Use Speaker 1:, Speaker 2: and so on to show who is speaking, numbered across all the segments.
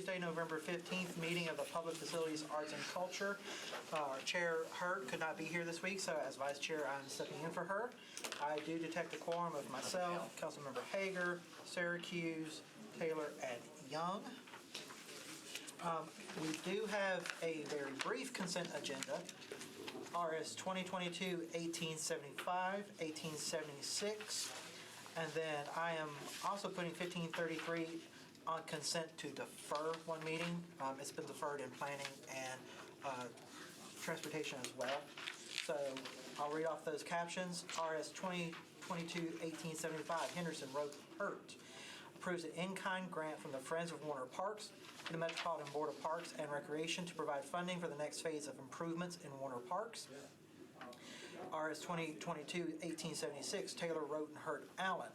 Speaker 1: Tuesday, November 15th, meeting of the Public Facilities, Arts and Culture. Our Chair Hurt could not be here this week, so as Vice Chair, I'm stepping in for her. I do detect a quorum of myself, Councilmember Hager, Syracuse, Taylor, and Young. We do have a very brief consent agenda. RS 2022-1875, 1876, and then I am also putting 1533 on consent to defer one meeting. It's been deferred in planning and transportation as well. So I'll read off those captions. RS 2022-1875, Henderson Road Hurt. Approves an in-kind grant from the Friends of Warner Parks to the Metropolitan Board of Parks and Recreation to provide funding for the next phase of improvements in Warner Parks. RS 2022-1876, Taylor Road and Hurt Allen.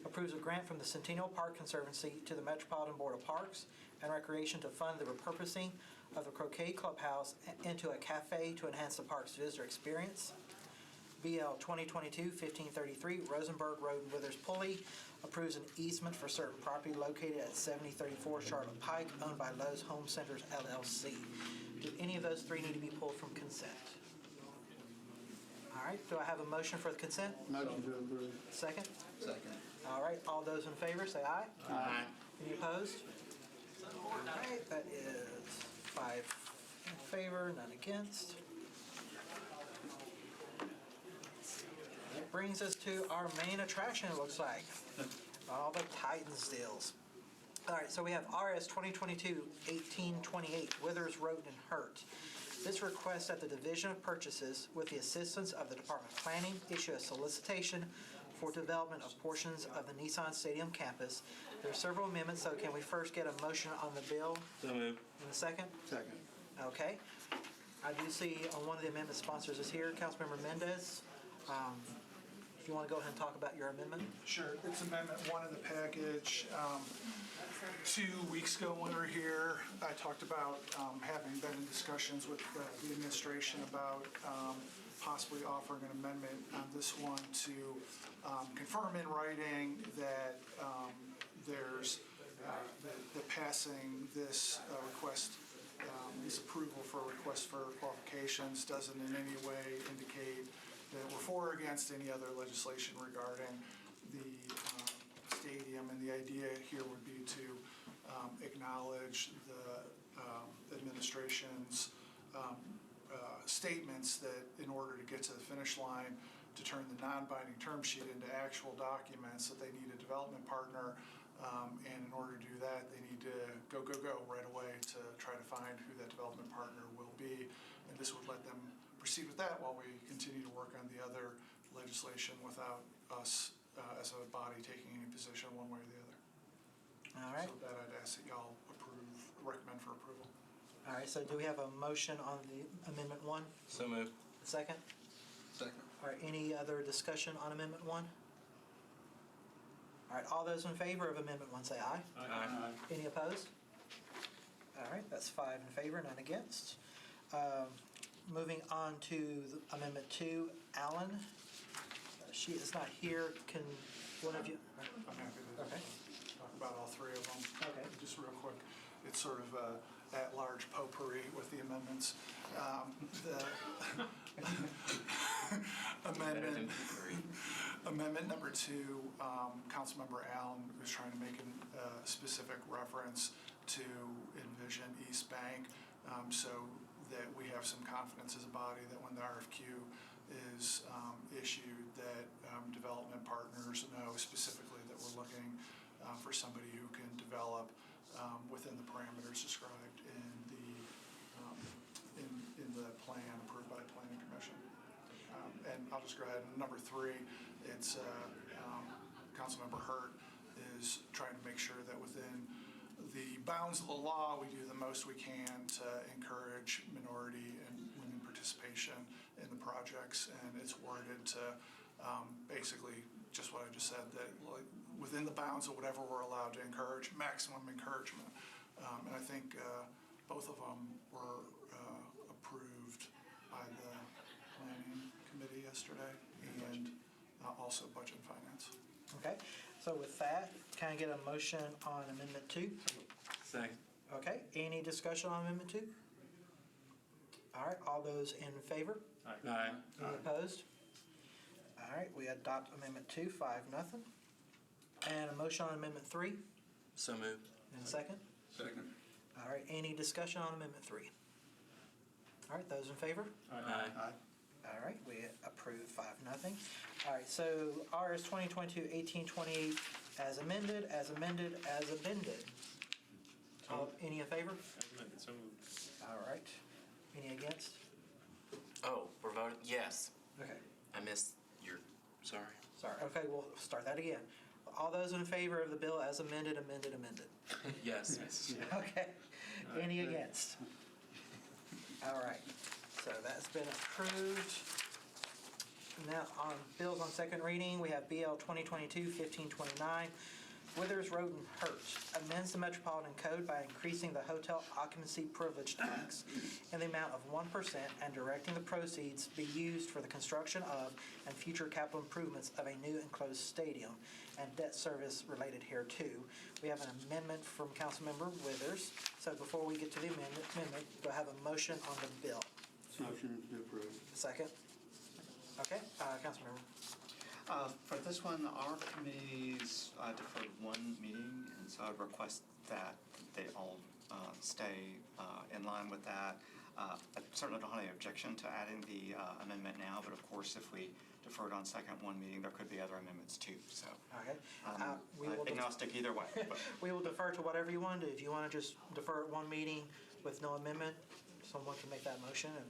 Speaker 1: Approves a grant from the Centennial Park Conservancy to the Metropolitan Board of Parks and Recreation to fund the repurposing of the Croquet Clubhouse into a cafe to enhance the park's visitor experience. BL 2022-1533, Rosenberg Road and Withers Pulley, approves an easement for certain property located at 7034 Charlotte Pike, owned by Lowe's Home Centers, LLC. Do any of those three need to be pulled from consent? All right, do I have a motion for the consent?
Speaker 2: Motion to approve.
Speaker 1: Second?
Speaker 2: Second.
Speaker 1: All right, all those in favor say aye.
Speaker 2: Aye.
Speaker 1: Any opposed? All right, that is 5 in favor, none against. That brings us to our main attraction, it looks like. All the Titans deals. All right, so we have RS 2022-1828, Withers Road and Hurt. This requests that the Division of Purchases, with the assistance of the Department of Planning, issue a solicitation for development of portions of the Nissan Stadium campus. There are several amendments, so can we first get a motion on the bill?
Speaker 3: So moved.
Speaker 1: In a second?
Speaker 2: Second.
Speaker 1: Okay. I do see on one of the amendment sponsors is here, Councilmember Mendez. If you want to go ahead and talk about your amendment.
Speaker 4: Sure. It's Amendment 1 in the package. 2 weeks ago when we were here, I talked about having been in discussions with the administration about possibly offering an amendment on this one to confirm in writing that there's the passing this request, this approval for a request for qualifications doesn't in any way indicate that we're for or against any other legislation regarding the stadium, and the idea here would be to acknowledge the administration's statements that in order to get to the finish line, to turn the non-binding term sheet into actual documents, that they need a development partner, and in order to do that, they need to go right away to try to find who that development partner will be, and this would let them proceed with that while we continue to work on the other legislation without us as a body taking any position one way or the other.
Speaker 1: All right.
Speaker 4: So that I'd ask that y'all recommend for approval.
Speaker 1: All right, so do we have a motion on the Amendment 1?
Speaker 3: So moved.
Speaker 1: Second?
Speaker 2: Second.
Speaker 1: All right, any other discussion on Amendment 1? All right, all those in favor of Amendment 1 say aye.
Speaker 3: Aye.
Speaker 1: Any opposed? All right, that's 5 in favor, none against. Moving on to Amendment 2, Allen. She is not here. Can one of you?
Speaker 4: I'm happy to talk about all three of them.
Speaker 1: Okay.
Speaker 4: Just real quick, it's sort of a at-large potpourri with the amendments. Amendment number 2, Councilmember Allen was trying to make a specific reference to Envision East Bank, so that we have some confidence as a body that when the RFQ is issued, that development partners know specifically that we're looking for somebody who can develop within the parameters described in the plan approved by the Planning Commission. And I'll just go ahead. Number 3, it's Councilmember Hurt is trying to make sure that within the bounds of the law, we do the most we can to encourage minority and women participation in the projects, and it's worded to basically just what I just said, that like, within the bounds of whatever we're allowed to encourage, maximum encouragement. And I think both of them were approved by the Planning Committee yesterday, and also Budget and Finance.
Speaker 1: Okay, so with that, can I get a motion on Amendment 2?
Speaker 3: Second.
Speaker 1: Okay, any discussion on Amendment 2? All right, all those in favor?
Speaker 3: Aye.
Speaker 1: Any opposed? All right, we adopt Amendment 2, 5-0. And a motion on Amendment 3,
Speaker 3: So moved.
Speaker 1: and a second?
Speaker 2: Second.
Speaker 1: All right, any discussion on Amendment 3? All right, those in favor?
Speaker 3: Aye.
Speaker 1: All right, we approve 5-0. All right, so RS 2022-1828 as amended, as amended, as amended. Any in favor?
Speaker 3: So moved.
Speaker 1: All right. Any against?
Speaker 3: Oh, we're voting? Yes.
Speaker 1: Okay,
Speaker 3: I missed your, sorry.
Speaker 1: sorry. Okay, we'll start that again. All those in favor of the bill as amended, amended, amended?
Speaker 3: Yes.
Speaker 1: Okay. Any against? All right, so that's been approved. Now, on bills on second reading, we have BL 2022-1529, Withers, Road, and Hurt, amends the Metropolitan Code by increasing the hotel occupancy privilege tax in the amount of 1% and directing the proceeds be used for the construction of and future capital improvements of a new enclosed stadium and debt service related hereto. We have an amendment from Councilmember Withers. So before we get to the amendment, do I have a motion on the bill?
Speaker 5: Motion to approve.
Speaker 1: Second? Okay, Councilmember.
Speaker 6: For this one, our committees deferred one meeting, and so I'd request that they all stay in line with that. I certainly don't have any objection to adding the amendment now, but of course, if we deferred on second one meeting, there could be other amendments too, so.
Speaker 1: Okay.
Speaker 6: I'm
Speaker 1: We will
Speaker 6: agnostic either way. But.
Speaker 1: We will defer to whatever you want to do. If you want to just defer at one meeting with no amendment, someone can make that motion and.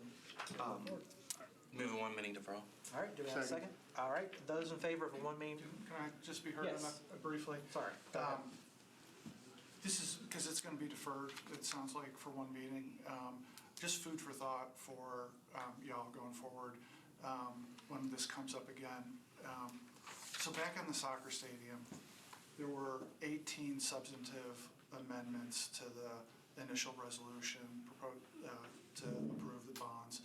Speaker 3: Move one meeting deferral.
Speaker 1: All right, do we have a second?
Speaker 5: Second.
Speaker 1: All right, those in favor of a one meeting?
Speaker 4: Can I just be heard on
Speaker 1: Yes.
Speaker 4: that briefly?
Speaker 1: Sorry. Go ahead.
Speaker 4: This is, because it's going to be deferred, it sounds like, for one meeting. Just food for thought for y'all going forward when this comes up again. So back in the soccer stadium, there were 18 substantive amendments to the initial resolution to approve the bonds.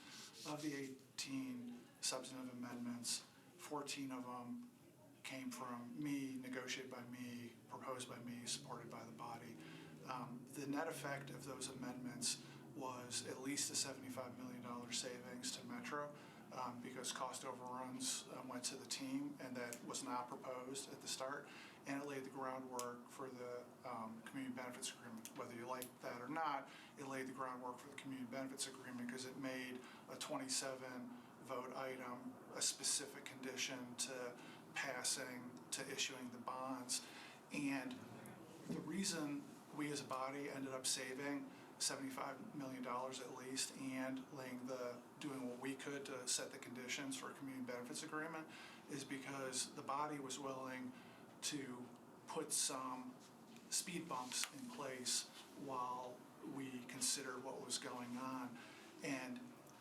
Speaker 4: Of the 18 substantive amendments, 14 of them came from me, negotiated by me, proposed by me, supported by the body. The net effect of those amendments was at least a $75 million savings to Metro because cost overruns went to the team, and that was not proposed at the start. And it laid the groundwork for the community benefits agreement. Whether you like that or not, it laid the groundwork for the community benefits agreement because it made a 27 vote item a specific condition to issuing the bonds. And the reason we as a body ended up saving $75 million at least and doing what we could to set the conditions for a community benefits agreement is because the body was willing to put some speed bumps in place while we considered what was going on. And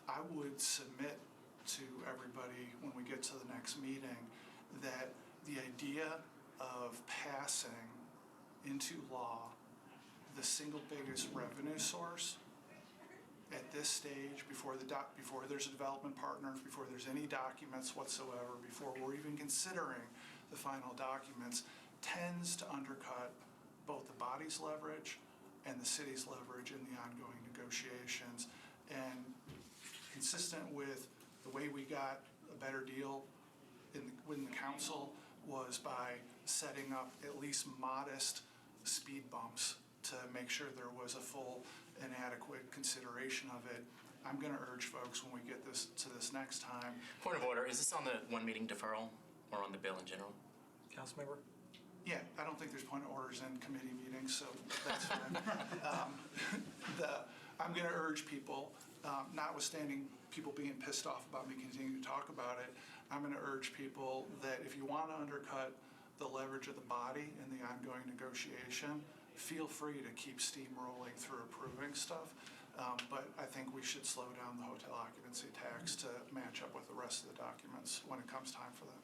Speaker 4: I would submit to everybody when we get to the next meeting that the idea of passing into law the single biggest revenue source at this stage, before there's a development partner, before there's any documents whatsoever, before we're even considering the final documents, tends to undercut both the body's leverage and the city's leverage in the ongoing negotiations. And consistent with the way we got a better deal within the council was by setting up at least modest speed bumps to make sure there was a full and adequate consideration of it. I'm going to urge folks when we get to this next time.
Speaker 3: Point of order, is this on the one meeting deferral or on the bill in general?
Speaker 1: Councilmember?
Speaker 4: Yeah, I don't think there's point of orders in committee meetings, so that's fine. I'm going to urge people, notwithstanding people being pissed off about me continuing to talk about it, I'm going to urge people that if you want to undercut the leverage of the body in the ongoing negotiation, feel free to keep steamrolling through approving stuff. But I think we should slow down the hotel occupancy tax to match up with the rest of the documents when it comes time for that.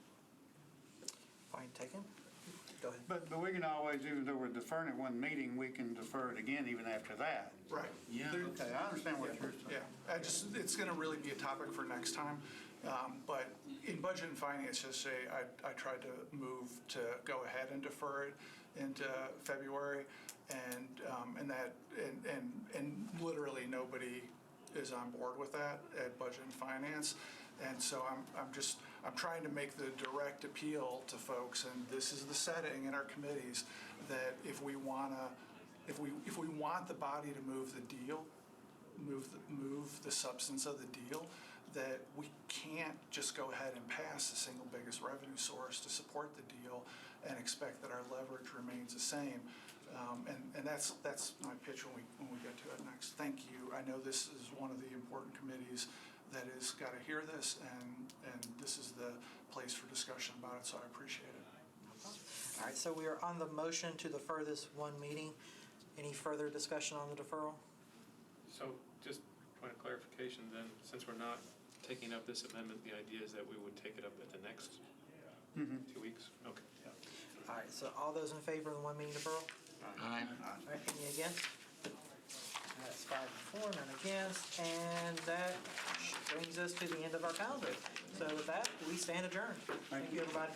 Speaker 1: Point taken. Go ahead.
Speaker 5: But we can always, even though we're deferring it one meeting, we can defer it again even after that.
Speaker 4: Right.
Speaker 5: Yeah, okay, I understand what you're saying.
Speaker 4: Yeah, it's going to really be a topic for next time. But in budget and finance, just say I tried to move to go ahead and defer it. into February, and literally nobody is on board with that at Budget and Finance. And so I'm trying to make the direct appeal to folks, and this is the setting in our committees, that if we want the body to move the deal, move the substance of the deal, that we can't just go ahead and pass the single biggest revenue source to support the deal and expect that our leverage remains the same. And that's my pitch when we get to it next. Thank you. I know this is one of the important committees that has got to hear this, and this is the place for discussion about it, so I appreciate it.
Speaker 1: All right, so we are on the motion to defer this one meeting. Any further discussion on the deferral?
Speaker 7: So just point of clarification then, since we're not taking up this amendment, the idea is that we would take it up at the next 2 weeks? Okay.
Speaker 1: All right, so all those in favor of the one meeting deferral?
Speaker 3: Aye.
Speaker 1: All right, any against? That's 5-4, none against, and that brings us to the end of our calendar. So with that, we stand adjourned. Thank you, everybody.